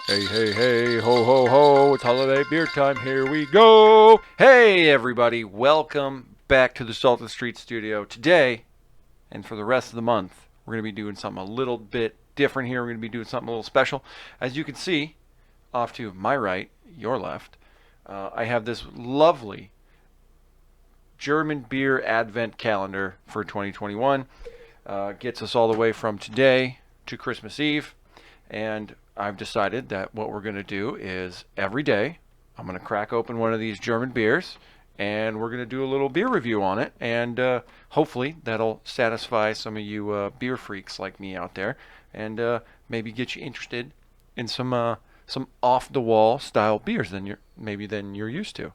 Hey, hey, hey, ho, ho, ho, it's holiday beer time, here we go! Hey, everybody, welcome back to the Salted Street Studio. Today, and for the rest of the month, we're going to be doing something a little bit different here. We're going to be doing something a little special. As you can see, off to my right, your left, I have this lovely German beer advent calendar for 2021. Gets us all the way from today to Christmas Eve. And I've decided that what we're going to do is every day I'm going to crack open one of these German beers and we're going to do a little beer review on it. And hopefully that'll satisfy some of you beer freaks like me out there and maybe get you interested in some off the wall style beers than you're used to.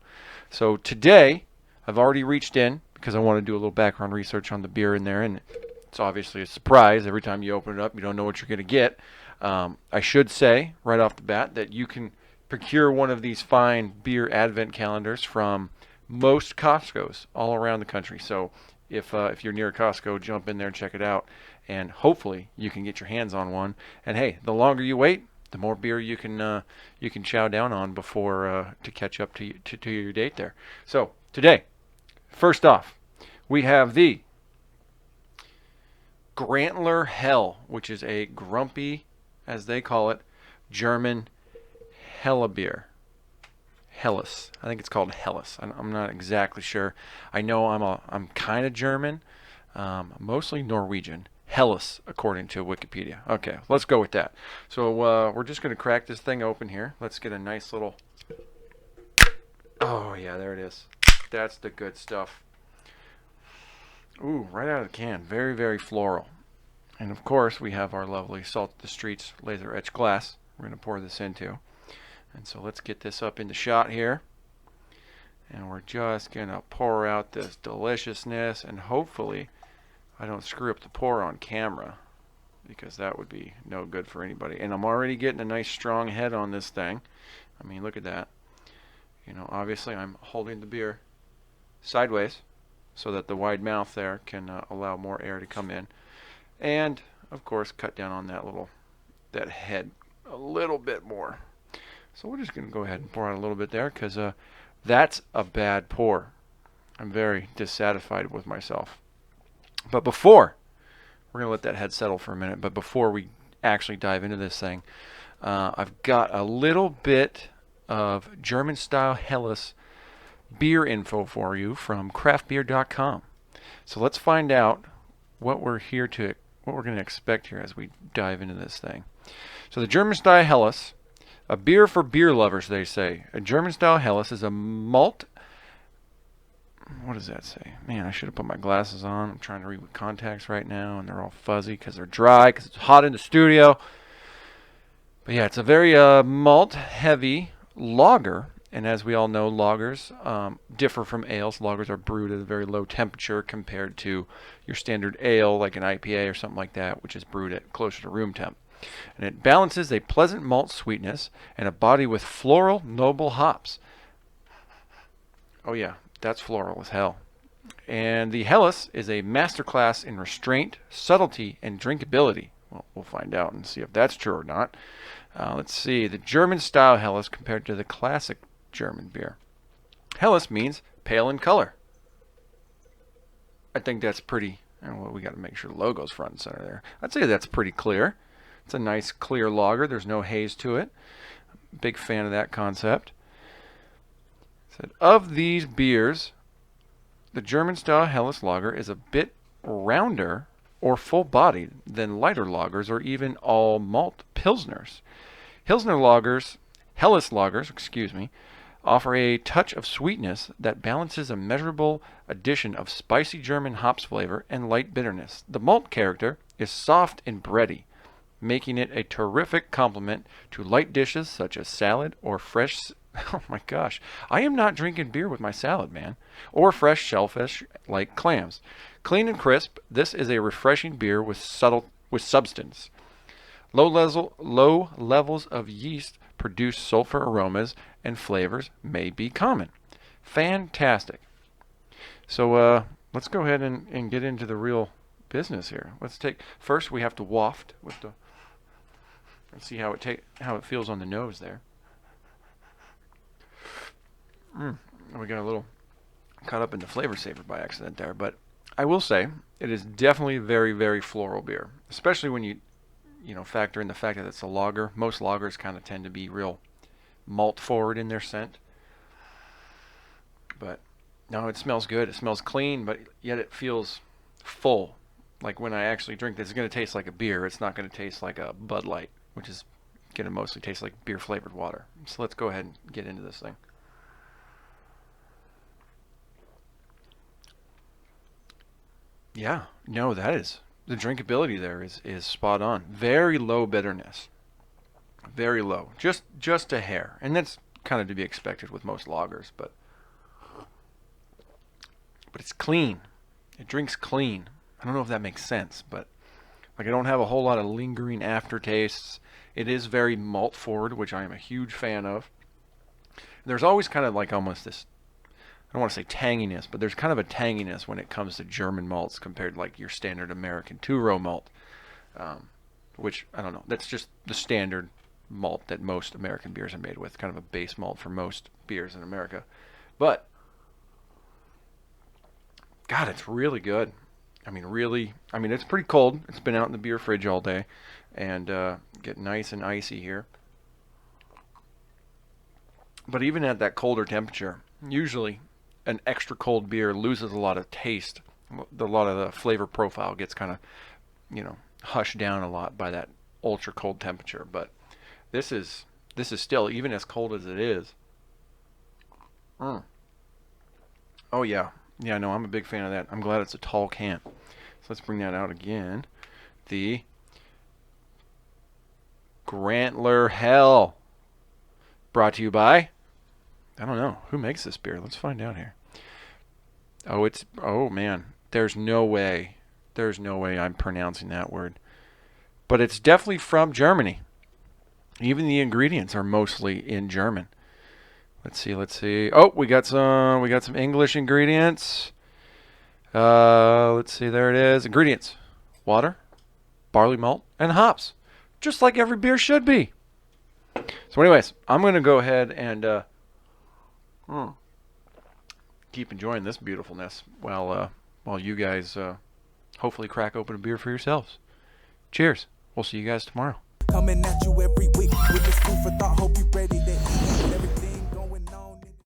So today I've already reached in because I want to do a little background research on the beer in there, and it's obviously a surprise. Every time you open it up, you don't know what you're going to get. I should say right off the bat that you can procure one of these fine beer advent calendars from most Costco's all around the country. So if you're near a Costco, jump in there and check it out, and hopefully you can get your hands on one. And hey, the longer you wait, the more beer you can chow down on before to catch up to your date there. So today, first off, we have the Grantler Hell, which is a grumpy, as they call it, German Hella beer. Helles. I think it's called Helles. I'm not exactly sure. I know I'm kind of German, mostly Norwegian. Helles, according to Wikipedia. Okay, let's go with that. So we're just going to crack this thing open here. Let's get a nice little... Oh, yeah, there it is. That's the good stuff. Ooh, right out of the can. Very, very floral. And of course, we have our lovely Salt the Streets laser etched glass we're going to pour this into. And so let's get this up into shot here. And we're just going to pour out this deliciousness. And hopefully, I don't screw up the pour on camera, because that would be no good for anybody. And I'm already getting a nice strong head on this thing. I mean, look at that. You know, obviously, I'm holding the beer sideways so that the wide mouth there can allow more air to come in. And of course, cut down on that head a little bit more. So we're just going to go ahead and pour out a little bit there, because that's a bad pour. I'm very dissatisfied with myself. But before, we're going to let that head settle for a minute, but before we actually dive into this thing, I've got a little bit of German style Helles beer info for you from craftbeer.com. So let's find out what we're going to expect here as we dive into this thing. So the German style Helles, a beer for beer lovers, they say. A German style Helles is a malt. What does that say? Man, I should have put my glasses on. I'm trying to read with contacts right now, and they're all fuzzy because they're dry, because it's hot in the studio. But yeah, it's a very malt heavy lager. And as we all know, lagers differ from ales. Lagers are brewed at a very low temperature compared to your standard ale, like an IPA or something like that, which is brewed at closer to room temp. And it balances a pleasant malt sweetness and a body with floral, noble hops. Oh yeah, that's floral as hell. And the Helles is a masterclass in restraint, subtlety, and drinkability. Well, we'll find out and see if that's true or not. Let's see. The German style Helles compared to the classic German beer. Helles means pale in color. I think that's pretty... Well, we got to make sure the logo's front and center there. I'd say that's pretty clear. It's a nice clear lager. There's no haze to it. Big fan of that concept. Said, of these beers, the German style Helles lager is a bit rounder or full-bodied than lighter lagers or even all malt pilsners. Helles lagers, offer a touch of sweetness that balances a measurable addition of spicy German hops flavor and light bitterness. The malt character is soft and bready, making it a terrific complement to light dishes such as salad or fresh... Oh my gosh, I am not drinking beer with my salad, man. Or fresh shellfish like clams. Clean and crisp, this is a refreshing beer with substance. Low levels of yeast produce sulfur aromas and flavors may be common. Fantastic. So let's go ahead and get into the real business here. First we have to waft with the Let's see how it feels on the nose there. We got a little caught up in the flavor saver by accident there, but I will say it is definitely very, very floral beer, especially when you factor in the fact that it's a lager. Most lagers kind of tend to be real malt forward in their scent. But no, it smells good. It smells clean, but yet it feels full. Like when I actually drink this, it's going to taste like a beer. It's not going to taste like a Bud Light, which is going to mostly taste like beer flavored water. So let's go ahead and get into this thing. Yeah, no, that is the drinkability there is spot on. Very low bitterness. Very low. Just a hair. And that's kind of to be expected with most lagers, but it's clean. It drinks clean. I don't know if that makes sense, but like I don't have a whole lot of lingering aftertastes. It is very malt forward, which I am a huge fan of. There's always kind of like almost this, I don't want to say tanginess, but there's kind of a tanginess when it comes to German malts compared to like your standard American two-row malt, which I don't know. That's just the standard malt that most American beers are made with, kind of a base malt for most beers in America. But God, it's really good. I mean, really, it's pretty cold. It's been out in the beer fridge all day, and get nice and icy here. But even at that colder temperature, usually an extra cold beer loses a lot of taste. A lot of the flavor profile gets kind of, hushed down a lot by that ultra cold temperature. But this is still, even as cold as it is. Oh yeah. Yeah, no, I'm a big fan of that. I'm glad it's a tall can. So let's bring that out again. The Grantler Hell. Brought to you by, I don't know, who makes this beer? Let's find out here. Oh man, there's no way I'm pronouncing that word. But it's definitely from Germany. Even the ingredients are mostly in German. Let's see. Oh, we got some English ingredients. Let's see, there it is. Ingredients: water, barley malt, and hops. Just like every beer should be. So anyways, I'm going to go ahead and keep enjoying this beautifulness while you guys hopefully crack open a beer for yourselves. Cheers. We'll see you guys tomorrow. Coming at you every week with this food for thought. Hope you ready to eat.